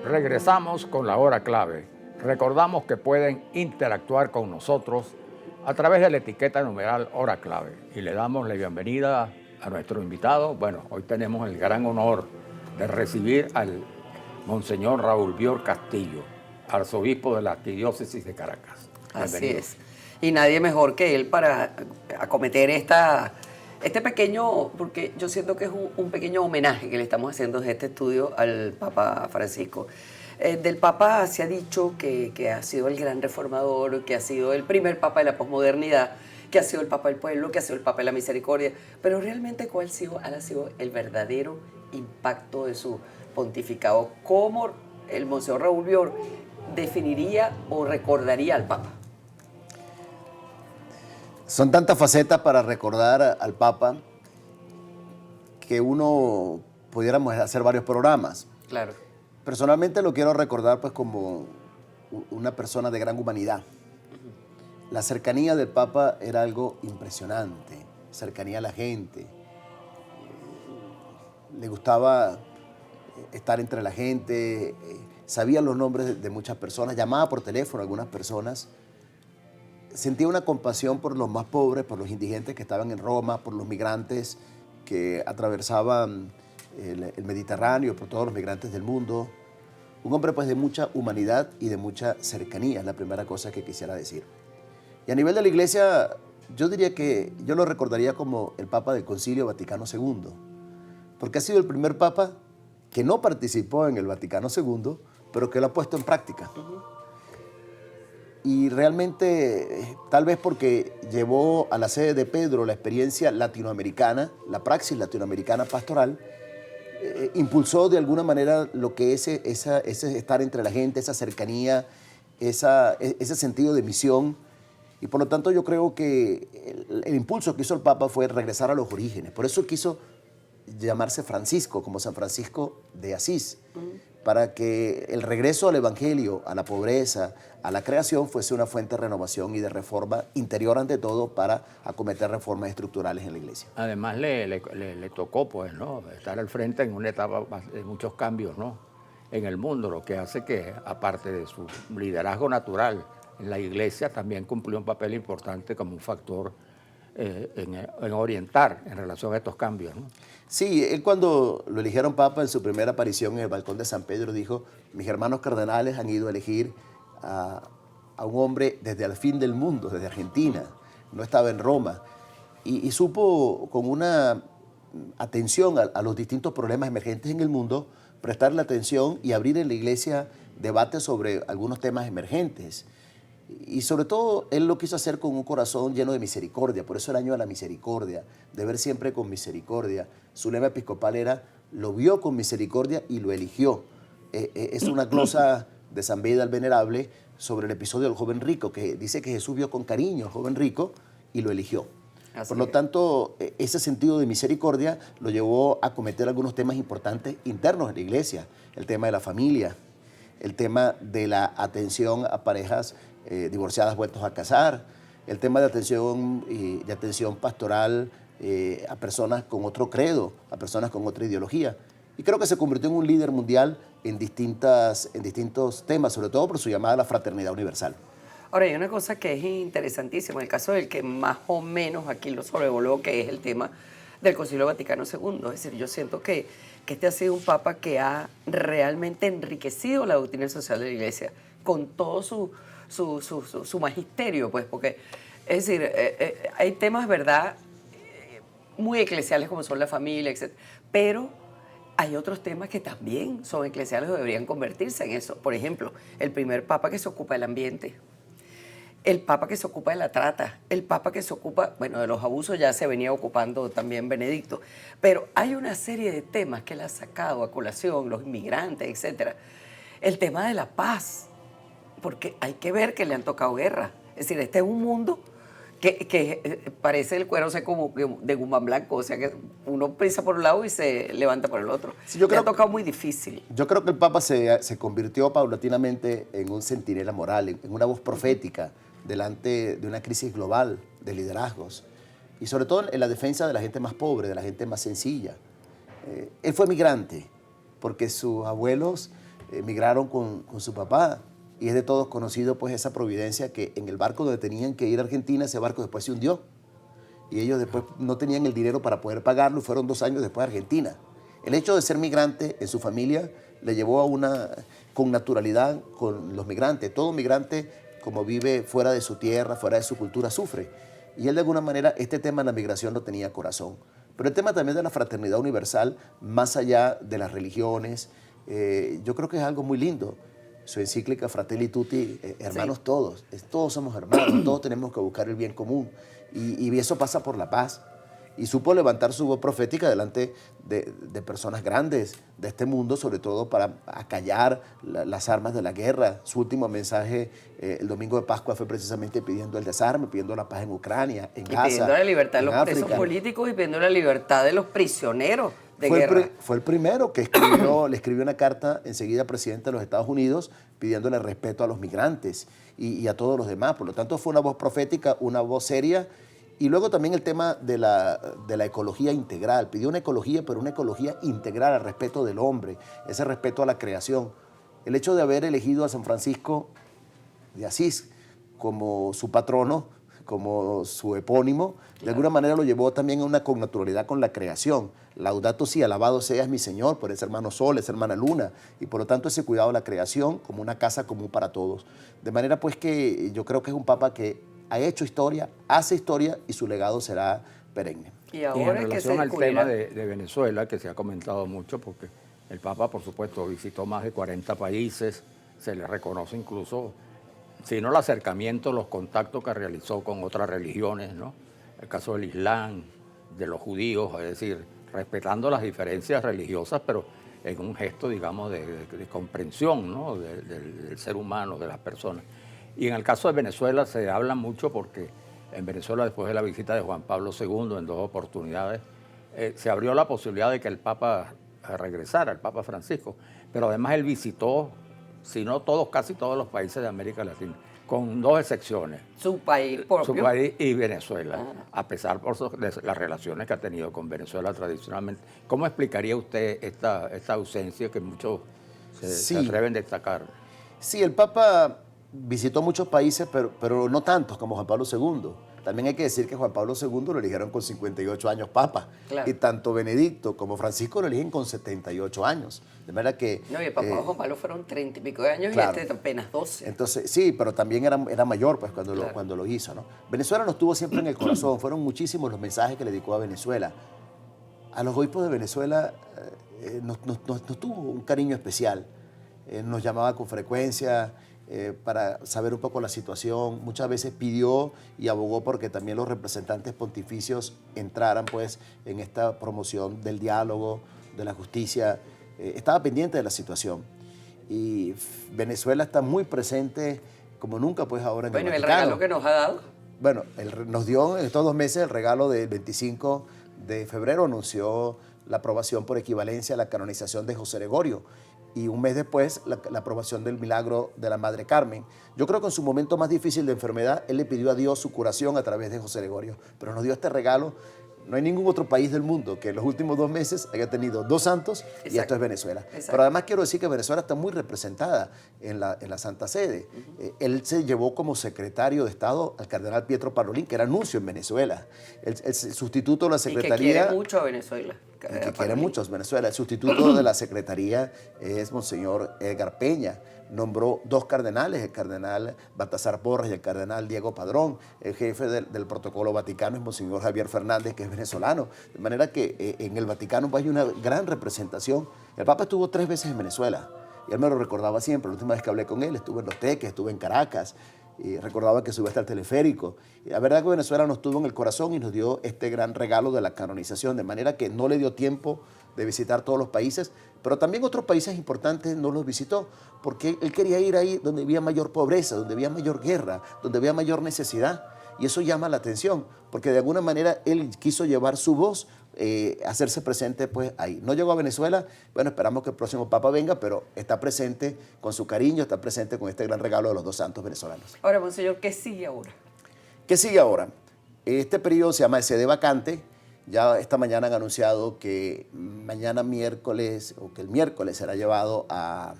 Regresamos con la hora clave. Recordamos que pueden interactuar con nosotros a través de la etiqueta numeral hora clave y le damos la bienvenida a nuestro invitado. Bueno, hoy tenemos el gran honor de recibir al Monseñor Raúl Bior Castillo, arzobispo de la Arquidiócesis de Caracas. Bienvenido. Así es. Y nadie mejor que él para acometer este pequeño, porque yo siento que es un pequeño homenaje que le estamos haciendo desde este estudio al Papa Francisco. Del Papa se ha dicho que ha sido el gran reformador, que ha sido el primer Papa de la posmodernidad, que ha sido el Papa del pueblo, que ha sido el Papa de la misericordia, pero realmente ¿cuál ha sido el verdadero impacto de su pontificado? ¿Cómo el Monseñor Raúl Bior definiría o recordaría al Papa? Son tantas facetas para recordar al Papa que uno pudiéramos hacer varios programas. Claro. Personalmente lo quiero recordar pues como una persona de gran humanidad. La cercanía del Papa era algo impresionante, cercanía a la gente. Le gustaba estar entre la gente, sabía los nombres de muchas personas, llamaba por teléfono a algunas personas. Sentía una compasión por los más pobres, por los indigentes que estaban en Roma, por los migrantes que atravesaban el Mediterráneo, por todos los migrantes del mundo. Un hombre pues de mucha humanidad y de mucha cercanía, es la primera cosa que quisiera decir. Y a nivel de la Iglesia, yo diría que yo lo recordaría como el Papa del Concilio Vaticano II, porque ha sido el primer Papa que no participó en el Vaticano II, pero que lo ha puesto en práctica. Y realmente, tal vez porque llevó a la sede de Pedro la experiencia latinoamericana, la praxis latinoamericana pastoral, impulsó de alguna manera lo que es ese estar entre la gente, esa cercanía, ese sentido de misión. Y por lo tanto yo creo que el impulso que hizo el Papa fue regresar a los orígenes. Por eso quiso llamarse Francisco, como San Francisco de Asís, para que el regreso al Evangelio, a la pobreza, a la creación, fuese una fuente de renovación y de reforma interior ante todo para acometer reformas estructurales en la Iglesia. Además le tocó pues, ¿no?, estar al frente en una etapa de muchos cambios, ¿no?, en el mundo, lo que hace que, aparte de su liderazgo natural en la Iglesia, también cumplió un papel importante como un factor en orientar en relación a estos cambios, ¿no? Sí, él cuando lo eligieron Papa en su primera aparición en el balcón de San Pedro dijo: mis hermanos cardenales han ido a elegir a un hombre desde el fin del mundo, desde Argentina, no estaba en Roma, y supo con una atención a los distintos problemas emergentes en el mundo, prestarle atención y abrir en la Iglesia debates sobre algunos temas emergentes. Y sobre todo, él lo quiso hacer con un corazón lleno de misericordia, por eso el año de la misericordia, de ver siempre con misericordia. Su lema episcopal era: lo vio con misericordia y lo eligió. Es una glosa de San Beda el Venerable sobre el episodio del joven rico, que dice que Jesús vio con cariño al joven rico y lo eligió. Por lo tanto, ese sentido de misericordia lo llevó a acometer algunos temas importantes internos en la Iglesia: el tema de la familia, el tema de la atención a parejas divorciadas vueltos a casar, el tema de atención pastoral a personas con otro credo, a personas con otra ideología. Y creo que se convirtió en un líder mundial en distintos temas, sobre todo por su llamada a la fraternidad universal. Ahora, hay una cosa que es interesantísima, el caso del que más o menos aquí lo sobrevoló, que es el tema del Concilio Vaticano II. Es decir, yo siento que este ha sido un Papa que ha realmente enriquecido la doctrina social de la Iglesia con todo su magisterio, pues, porque, es decir, hay temas, ¿verdad?, muy eclesiales como son la familia, etc. Pero hay otros temas que también son eclesiales o deberían convertirse en eso. Por ejemplo, el primer Papa que se ocupa del ambiente, el Papa que se ocupa de la trata, el Papa que se ocupa, bueno, de los abusos ya se venía ocupando también Benedicto, pero hay una serie de temas que él ha sacado a colación, los inmigrantes, etc. El tema de la paz, porque hay que ver que le han tocado guerra. Es decir, este es un mundo que parece el cuero seco de Guzmán Blanco, o sea que uno pisa por un lado y se levanta por el otro. Sí, le ha tocado muy difícil. Yo creo que el Papa se convirtió paulatinamente en un centinela moral, en una voz profética delante de una crisis global de liderazgos y sobre todo en la defensa de la gente más pobre, de la gente más sencilla. Él fue migrante porque sus abuelos emigraron con su papá. Y es de todos conocido pues esa providencia que en el barco donde tenían que ir a Argentina, ese barco después se hundió. Y ellos después no tenían el dinero para poder pagarlo y fueron 2 años después a Argentina. El hecho de ser migrante en su familia le llevó a una connaturalidad con los migrantes. Todo migrante, como vive fuera de su tierra, fuera de su cultura, sufre. Y él de alguna manera este tema de la migración lo tenía corazón. Pero el tema también de la fraternidad universal, más allá de las religiones, yo creo que es algo muy lindo. Su encíclica Fratelli Tutti, hermanos todos, todos somos hermanos, todos tenemos que buscar el bien común y eso pasa por la paz. Y supo levantar su voz profética delante de personas grandes de este mundo, sobre todo para acallar las armas de la guerra. Su último mensaje el domingo de Pascua fue precisamente pidiendo el desarme, pidiendo la paz en Ucrania, en Gaza, pidiendo la libertad de los África. presos políticos y pidiendo la libertad de los prisioneros de guerra. Fue el primero que escribió, le escribió una carta enseguida al presidente de los Estados Unidos pidiéndole respeto a los migrantes y a todos los demás. Por lo tanto, fue una voz profética, una voz seria. Y luego también el tema de la ecología integral. Pidió una ecología, pero una ecología integral al respeto del hombre, ese respeto a la creación. El hecho de haber elegido a San Francisco de Asís como su patrono, como su epónimo, de alguna manera lo llevó también a una connaturalidad con la creación. Laudato si, alabado seas mi Señor, por ese hermano Sol, esa hermana Luna, y por lo tanto ese cuidado de la creación como una casa común para todos. De manera pues que yo creo que es un papa que ha hecho historia, hace historia y su legado será perenne. Y Y en ahora es que relación se al descubrirá. tema de Venezuela, que se ha comentado mucho, porque el Papa, por supuesto, visitó más de 40 países, se le reconoce incluso, si no el acercamiento, los contactos que realizó con otras religiones, ¿no? El caso del Islam, de los judíos, es decir, respetando las diferencias religiosas, pero en un gesto, digamos, de comprensión, ¿no? del ser humano, de las personas. Y en el caso de Venezuela se habla mucho porque en Venezuela, después de la visita de Juan Pablo II en 2 oportunidades, se abrió la posibilidad de que el Papa regresara, el Papa Francisco. Pero además él visitó, si no todos, casi todos los países de América Latina, con 2 excepciones. Su país propio. Su país y Venezuela, a pesar de las relaciones que ha tenido con Venezuela tradicionalmente. ¿Cómo explicaría usted esta ausencia que muchos se atreven a destacar? Sí, el Papa visitó muchos países, pero no tantos como Juan Pablo II. También hay que decir que Juan Pablo II lo eligieron con 58 años Papa. Claro. Y tanto Benedicto como Francisco lo eligen con 78 años. De manera que... No, y el Papa Juan Pablo fueron 30 y pico de años claro. y este apenas 12. Entonces, sí, pero también era mayor pues, cuando lo hizo, ¿no? Venezuela nos tuvo siempre en el corazón. Fueron muchísimos los mensajes que le dedicó a Venezuela. A los obispos de Venezuela nos tuvo un cariño especial. Nos llamaba con frecuencia para saber un poco la situación. Muchas veces pidió y abogó porque también los representantes pontificios entraran pues, en esta promoción del diálogo, de la justicia. Estaba pendiente de la situación. Y Venezuela está muy presente como nunca pues ahora en el Vaticano. Bueno, el regalo que nos ha dado. Bueno, nos dio en estos 2 meses el regalo del 25 de febrero, anunció la aprobación por equivalencia a la canonización de José Gregorio y un mes después la aprobación del milagro de la Madre Carmen. Yo creo que en su momento más difícil de enfermedad, él le pidió a Dios su curación a través de José Gregorio, pero nos dio este regalo. No hay ningún otro país del mundo que en los últimos 2 meses haya tenido 2 santos. Exacto. Y esto es Venezuela. Exacto. Pero además quiero decir que Venezuela está muy representada en la Santa Sede. Él se llevó como secretario de Estado al cardenal Pietro Parolin, que era nuncio en Venezuela. El sustituto de la secretaría... Y que quiere mucho a Venezuela. Que quiere mucho a Venezuela. El sustituto de la secretaría es Monseñor Edgar Peña. Nombró 2 cardenales, el cardenal Baltasar Porras y el cardenal Diego Padrón. El jefe del protocolo vaticano es Monseñor Javier Fernández, que es venezolano. De manera que en el Vaticano hay una gran representación. El Papa estuvo 3 veces en Venezuela. Y él me lo recordaba siempre. La última vez que hablé con él, estuve en Los Teques, estuve en Caracas. Y recordaba que subió hasta el teleférico. Y la verdad que Venezuela nos tuvo en el corazón y nos dio este gran regalo de la canonización. De manera que no le dio tiempo de visitar todos los países, pero también otros países importantes no los visitó, porque él quería ir ahí donde había mayor pobreza, donde había mayor guerra, donde había mayor necesidad. Y eso llama la atención, porque de alguna manera él quiso llevar su voz, hacerse presente pues ahí. No llegó a Venezuela, bueno, esperamos que el próximo Papa venga, pero está presente con su cariño, está presente con este gran regalo de los 2 santos venezolanos. Ahora, Monseñor, ¿qué sigue ahora? ¿Qué sigue ahora? Este periodo se llama de sede vacante. Ya esta mañana han anunciado que mañana miércoles, o que el miércoles será llevado a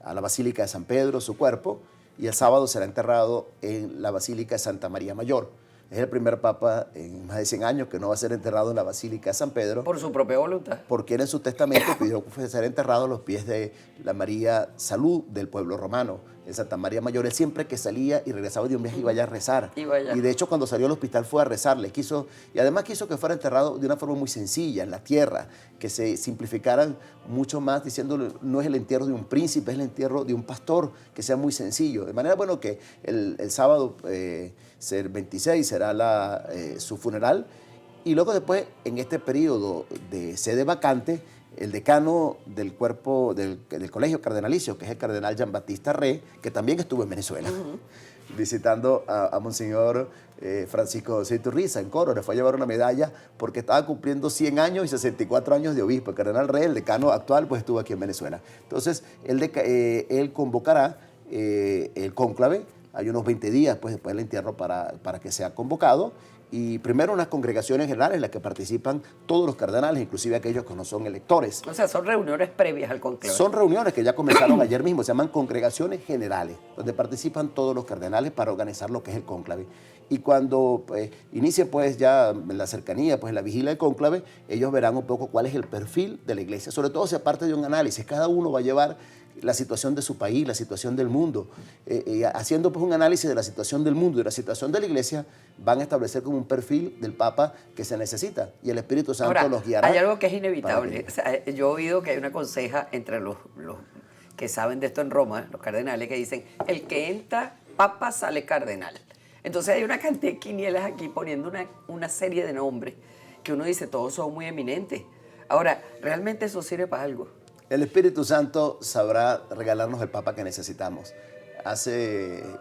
a la Basílica de San Pedro, su cuerpo, y el sábado será enterrado en la Basílica de Santa María Mayor. Es el primer papa en más de 100 años que no va a ser enterrado en la Basílica de San Pedro. Por su propia voluntad. Porque él en su testamento pidió ser enterrado a los pies de la María Salud del pueblo romano, en Santa María Mayor. Él siempre que salía y regresaba de un viaje iba allá a rezar. Y de hecho cuando salió al hospital fue a rezarle. Y además quiso que fuera enterrado de una forma muy sencilla, en la tierra, que se simplificaran mucho más, diciéndole, no es el entierro de un príncipe, es el entierro de un pastor, que sea muy sencillo. De manera, bueno, que el sábado, el 26, será su funeral. Y luego después, en este periodo de sede vacante, el decano del cuerpo del colegio cardenalicio, que es el cardenal Jean-Baptiste Rey, que también estuvo en Venezuela, visitando a Monseñor Francisco José Iturriza en Coro. Le fue a llevar una medalla porque estaba cumpliendo 100 años y 64 años de obispo. El cardenal Rey, el decano actual, pues estuvo aquí en Venezuela. Entonces, él convocará el cónclave. Hay unos 20 días pues, después del entierro para que sea convocado. Y primero unas congregaciones generales en las que participan todos los cardenales, inclusive aquellos que no son electores. O sea, son reuniones previas al conclave. Son reuniones que ya comenzaron ayer mismo, se llaman congregaciones generales, donde participan todos los cardenales para organizar lo que es el cónclave. Y cuando inicie pues ya en la cercanía, pues en la vigilia del cónclave, ellos verán un poco cuál es el perfil de la iglesia. Sobre todo se parte de un análisis, cada uno va a llevar la situación de su país, la situación del mundo. Haciendo pues un análisis de la situación del mundo y de la situación de la iglesia, van a establecer como un perfil del Papa que se necesita y el Espíritu Santo Ahora, los guiará. hay algo que es inevitable. O sea, yo he oído que hay una conseja entre los que saben de esto en Roma, los cardenales, que dicen, el que entra Papa sale cardenal. Entonces hay una cantidad de quinielas aquí poniendo una serie de nombres que uno dice, todos son muy eminentes. Ahora, ¿realmente eso sirve para algo? El Espíritu Santo sabrá regalarnos el Papa que necesitamos.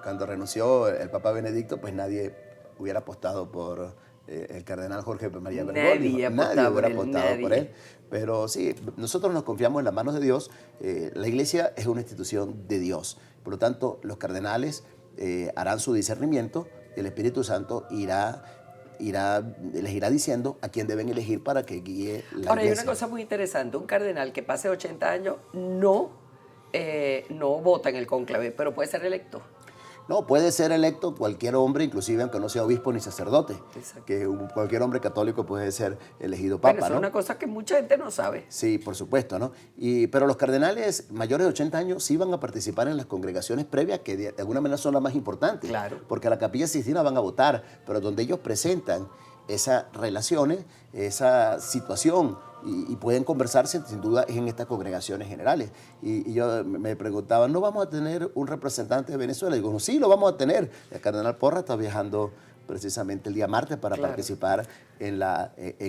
Cuando renunció el Papa Benedicto, pues nadie hubiera apostado por el cardenal Jorge María Bergoglio. Nadie hubiera apostado por él. Pero sí, nosotros nos confiamos en las manos de Dios. La Iglesia es una institución de Dios. Por lo tanto, los cardenales harán su discernimiento y el Espíritu Santo les irá diciendo a quién deben elegir para que guíe la Ahora, iglesia. hay una cosa muy interesante. Un cardenal que pase 80 años no vota en el cónclave, pero puede ser electo. No, puede ser electo cualquier hombre, inclusive aunque no sea obispo ni sacerdote. Exacto. Que cualquier hombre católico puede ser elegido papa, Bueno, eso ¿no? es una cosa que mucha gente no sabe. Sí, por supuesto, ¿no? Pero los cardenales mayores de 80 años sí van a participar en las congregaciones previas, que de alguna manera son las más importantes. Claro. Porque a la Capilla Sixtina van a votar, pero donde ellos presentan esas relaciones, esa situación, y pueden conversarse, sin duda, es en estas congregaciones generales. Y yo me preguntaba, ¿no vamos a tener un representante de Venezuela? Y digo, no, sí, lo vamos a tener. El cardenal Porras está viajando precisamente el día martes para participar en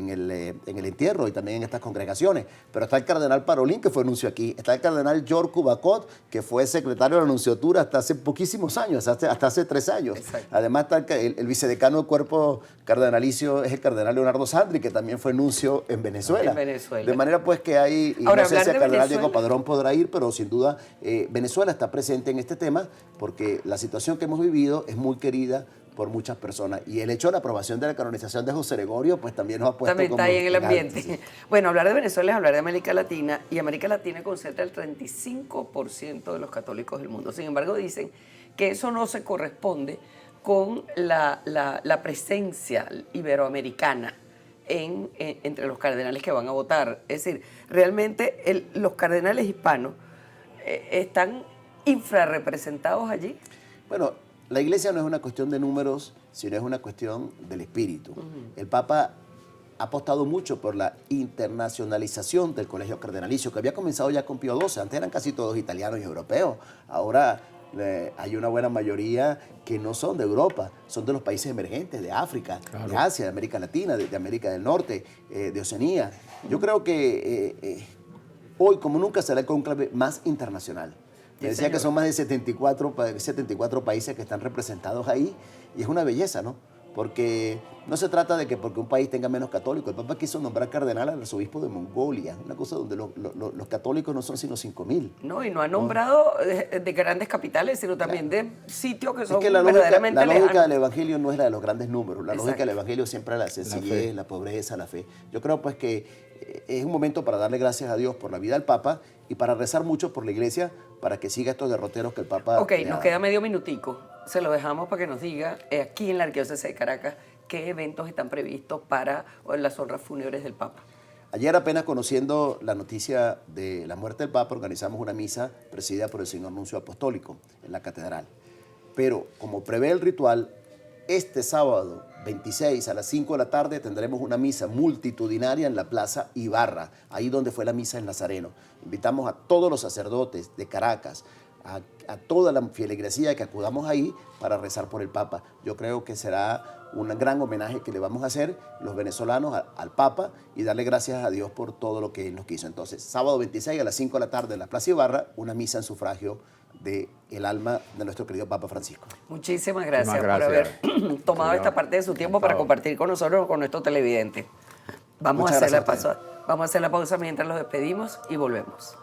el entierro y también en estas congregaciones. Pero está el cardenal Parolín, que fue nuncio aquí. Está el cardenal George Cubacot, que fue secretario de la nunciatura hasta hace poquísimos años, hasta hace 3 años. Exacto. Además está el vicedecano del cuerpo cardenalicio, es el cardenal Leonardo Sandri, que también fue nuncio en Venezuela. De manera pues que hay, y ahora, no sé si el cardenal Venezuela, Diego Padrón podrá ir, pero sin duda Venezuela está presente en este tema porque la situación que hemos vivido es muy querida por muchas personas. Y el hecho de la aprobación de la canonización de José Gregorio, pues también nos ha puesto también como está ahí en el alto, ambiente. sí. Bueno, hablar de Venezuela es hablar de América Latina, y América Latina concentra el 35% de los católicos del mundo. Sin embargo, dicen que eso no se corresponde con la presencia iberoamericana entre los cardenales que van a votar. Es decir, realmente los cardenales hispanos están infrarrepresentados allí. Bueno, la iglesia no es una cuestión de números, sino es una cuestión del espíritu. El Papa ha apostado mucho por la internacionalización del colegio cardenalicio, que había comenzado ya con Pío XII. Antes eran casi todos italianos y europeos. Ahora hay una buena mayoría que no son de Europa, son de los países emergentes, de África, de Asia, de América Latina, de América del Norte, de Oceanía. Yo creo que hoy, como nunca, será el cónclave más internacional. Me decía que son más de 74 países que están representados ahí, y es una belleza, ¿no? porque no se trata de que porque un país tenga menos católicos. El Papa quiso nombrar cardenal al arzobispo de Mongolia, una cosa donde los católicos no son sino 5.000. No, y no ha nombrado de grandes capitales, sino también de sitios que son Es que la verdaderamente lógica lejanos. del Evangelio no es la de los grandes números. La lógica Exacto. del Evangelio siempre es la sencillez, fe. la pobreza, la fe. Yo creo pues que es un momento para darle gracias a Dios por la vida del Papa y para rezar mucho por la Iglesia para que siga estos derroteros que el Papa... Ok, le nos ha- queda medio minutico. Se lo dejamos para que nos diga aquí en la Arquidiócesis de Caracas qué eventos están previstos para las honras fúnebres del Papa. Ayer apenas conociendo la noticia de la muerte del Papa, organizamos una misa presidida por el señor Nuncio Apostólico en la catedral. Pero como prevé el ritual, este sábado 26 a las 5 de la tarde tendremos una misa multitudinaria en la Plaza Ibarra, ahí donde fue la misa en Nazareno. Invitamos a todos los sacerdotes de Caracas, a toda la feligresía que acudamos ahí para rezar por el Papa. Yo creo que será un gran homenaje que le vamos a hacer los venezolanos al Papa y darle gracias a Dios por todo lo que él nos quiso. Entonces, sábado 26 a las 5 de la tarde en la Plaza Ibarra, una misa en sufragio del alma de nuestro querido Papa Francisco. Muchísimas gracias, Muchísimas por gracias. haber tomado esta parte de su tiempo para compartir con nosotros, con nuestros televidentes. Vamos a Muchas hacer gracias a vamos a hacer la pausa mientras los despedimos y volvemos.